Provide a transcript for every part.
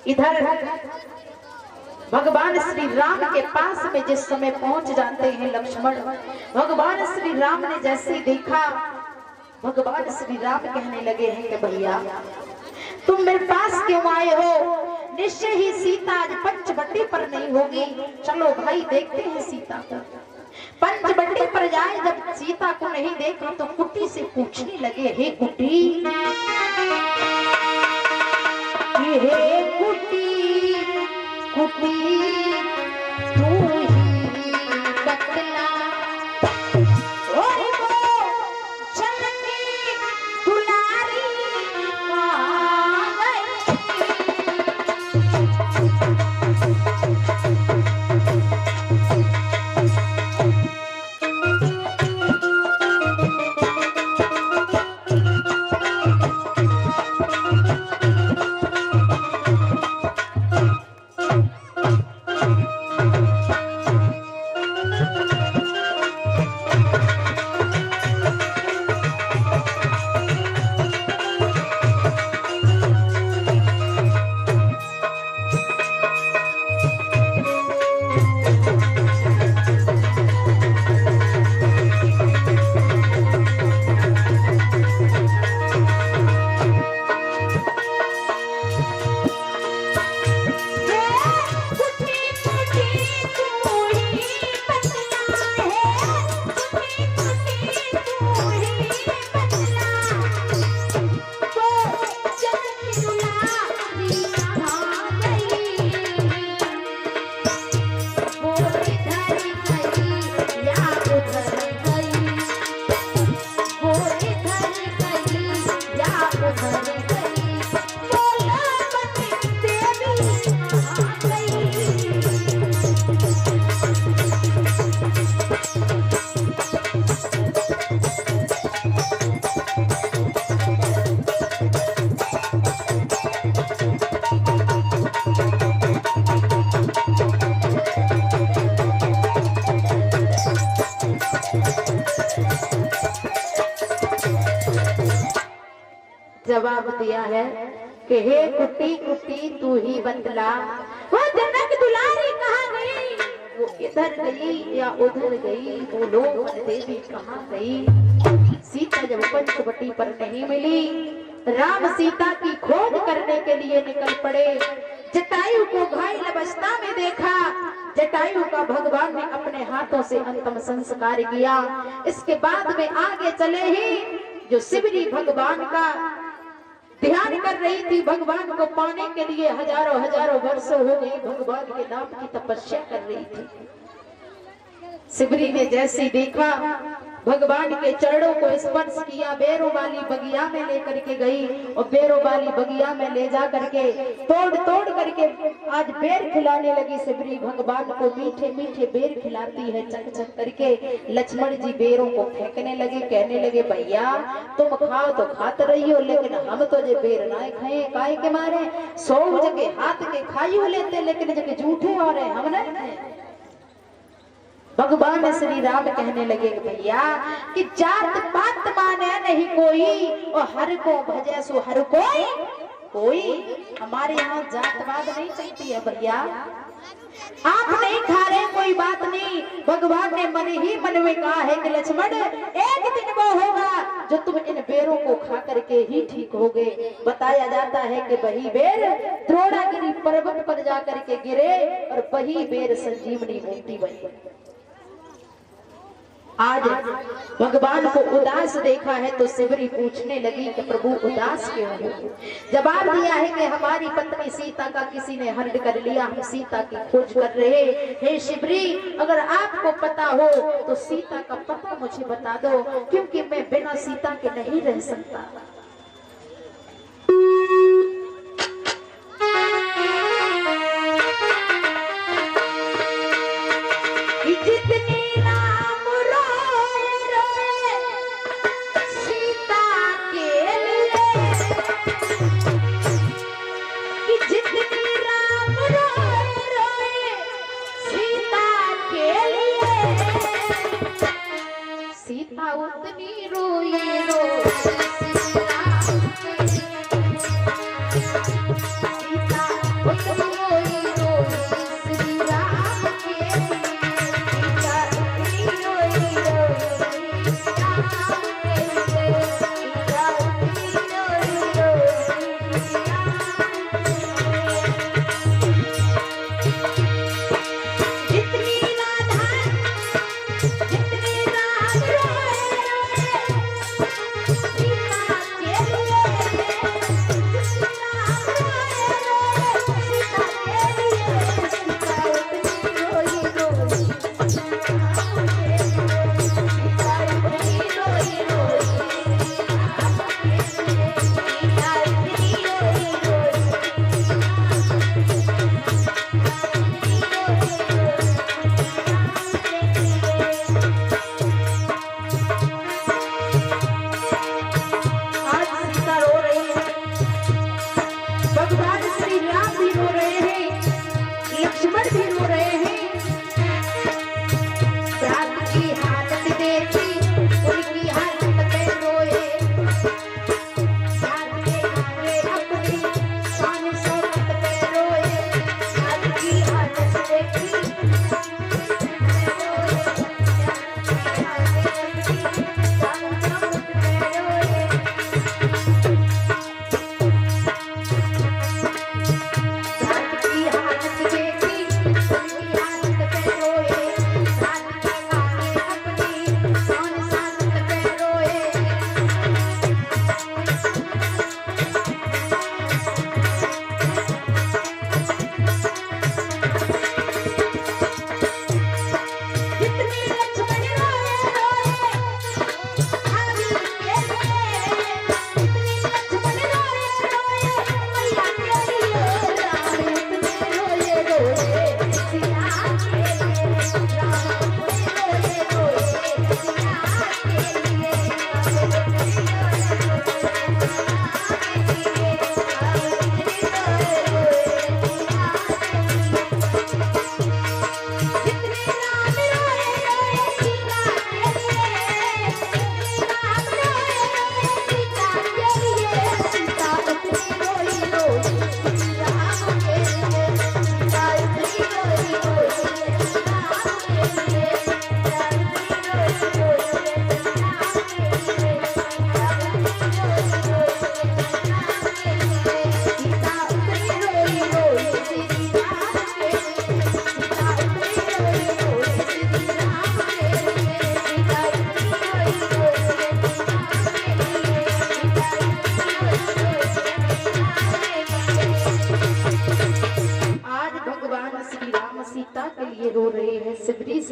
इधर भगवान श्री राम के पास में जिस समय पहुंच जाते हैं लक्ष्मण, भगवान श्री राम ने जैसे ही देखा, भगवान श्री राम कहने लगे हैं कि भैया तुम मेरे पास क्यों आए हो? निश्चय ही सीता आज पंचवटी पर नहीं होगी। चलो भाई देखते हैं सीता को। पंचवटी पर जाए, जब सीता को नहीं देखा तो कुटी से पूछने लगे, हे कुटी, हे कुटी, कुटी तू ही बतला, और वो चलती दुलारी कहाँ गई? जवाब दिया है कि हे कुटी, कुटी तू ही बतला, वो जनक दुलारी कहाँ गई? वो इधर गई या उधर गई? वो लोग देवी कहाँ गई? सीता जब पंचवटी पर नहीं मिली, राम सीता की खोज करने के लिए निकल पड़े। जटायु को घायल अवस्था में देखा, जटायु का भगवान ने अपने हाथों से अंतिम संस्कार किया। इसके बाद में आगे चले ही जो शिवरी भगवान का ध्यान कर रही थी, भगवान को पाने के लिए हजारों हजारों वर्ष हो गई, भगवान के नाम की तपस्या कर रही थी। शिवरी ने जैसे देखा, भगवान के चरणों को स्पर्श किया, बेरों वाली बगिया में लेकर के गई और बेरों वाली बगिया में ले जा करके तोड़ तोड़ करके आज बेर खिलाने लगी। शिवरी भगवान को मीठे मीठे बेर खिलाती है, चक चक करके। लक्ष्मण जी बेरों को फेंकने लगे, कहने लगे भैया तुम खाओ तो खाते रही हो, लेकिन हम तो जे बेर ना खाए, काय के मारे 100 जगह हाथ के खाई लेते, लेकिन जगह झूठे हो रहे हम नहीं। भगवान श्री राम कहने लगे भैया कि जात पात माने नहीं कोई, और हर को भजे सो हर कोई। हमारे यहाँ जातवाद नहीं चलती है भैया। आप नहीं खा रहे कोई बात नहीं, भगवान ने मन ही मन में कहा है कि लक्ष्मण एक दिन वो होगा जो तुम इन बेरों को खा करके ही ठीक होगे। बताया जाता है कि वही बेर द्रोणागिरी पर्वत पर जा करके गिरे और वही बेर संजीवनी बूटी बनी। आज भगवान को उदास देखा है तो शिवरी पूछने लगी कि प्रभु उदास क्यों हो? जवाब दिया है कि हमारी पत्नी सीता का किसी ने हरण कर लिया, हम सीता की खोज कर रहे। हे शिवरी, अगर आपको पता हो तो सीता का पता मुझे बता दो, क्योंकि मैं बिना सीता के नहीं रह सकता।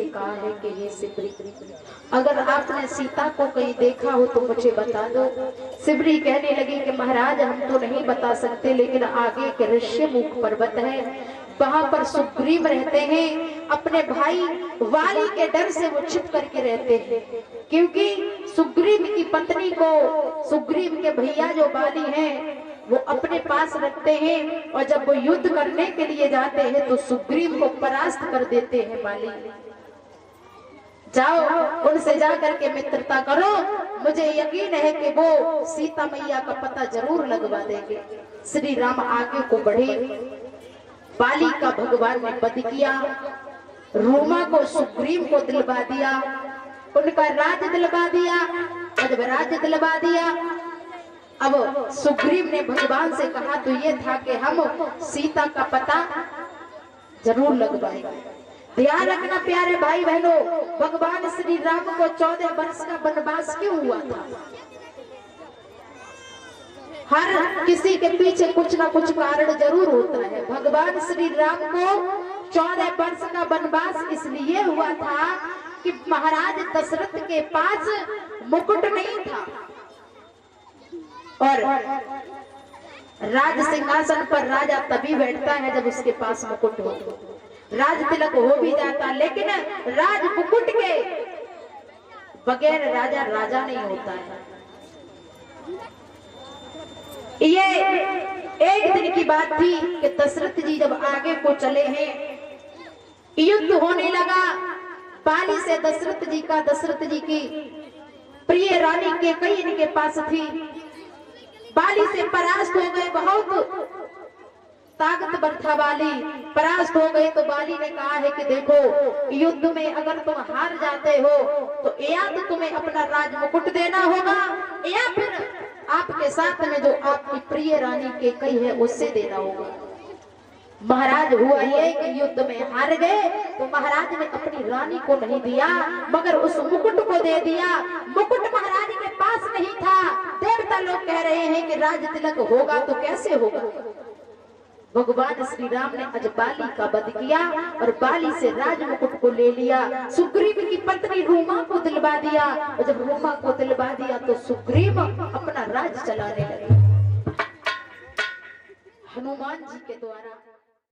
कहा है कि ये सिबरी, अगर आपने सीता को कहीं देखा हो तो मुझे बता दो। सिबरी कहने लगी कि महाराज हम तो नहीं बता सकते, लेकिन आगे के ऋष्यमुख पर्वत है, वहां पर सुग्रीव रहते हैं। अपने भाई वाली के डर से वो छिप करके रहते हैं, क्योंकि सुग्रीव की पत्नी को सुग्रीव के भैया जो वाली हैं वो अपने पास रखते हैं, और जब वो युद्ध करने के लिए जाते हैं तो सुग्रीव को परास्त कर देते हैं वाली। जाओ उनसे जाकर के मित्रता करो, मुझे यकीन है कि वो सीता मैया का पता जरूर लगवा देंगे। श्री राम आगे को बढ़े, बाली का भगवान ने वध किया, रूमा को सुग्रीव को दिलवा दिया, उनका राज दिलवा दिया। जब राज दिलवा दिया, अब सुग्रीव ने भगवान से कहा तो ये था कि हम सीता का पता जरूर लगवाएंगे। ध्यान रखना प्यारे भाई बहनों, भगवान श्री राम को 14 वर्ष का वनवास क्यों हुआ था? हर किसी के पीछे कुछ ना कुछ कारण जरूर होता है। भगवान श्री राम को 14 वर्ष का वनवास इसलिए हुआ था कि महाराज दशरथ के पास मुकुट नहीं था, और राज सिंहासन पर राजा तभी बैठता है जब उसके पास मुकुट हो। राज तिलक हो भी जाता, लेकिन राज मुकुट के बगैर राजा राजा नहीं होता है। ये एक दिन की बात थी कि दशरथ जी जब आगे को चले हैं, युद्ध होने लगा। बाली से दशरथ जी की प्रिय रानी के कई इनके पास थी, बाली से परास्त हो गए। बहुत ताकतवर था बाली, परास्त हो गए तो बाली ने कहा है कि देखो युद्ध में अगर तुम हार जाते हो तो या तो तुम्हें अपना राज मुकुट देना होगा या फिर आपके साथ में जो आपकी प्रिय रानी के कई है उससे देना होगा। महाराज हुआ ये कि युद्ध में हार गए तो महाराज ने अपनी रानी को नहीं दिया मगर उस मुकुट को दे दिया। मुकुट महाराज के पास नहीं था। देवता लोग कह रहे हैं कि राज तिलक होगा तो कैसे होगा। भगवान श्री राम ने आज बाली का वध किया और बाली से राज मुकुट को ले लिया। सुग्रीव की पत्नी रूमा को दिलवा दिया और जब रूमा को दिलवा दिया तो सुग्रीव अपना राज चलाने लगे हनुमान जी के द्वारा।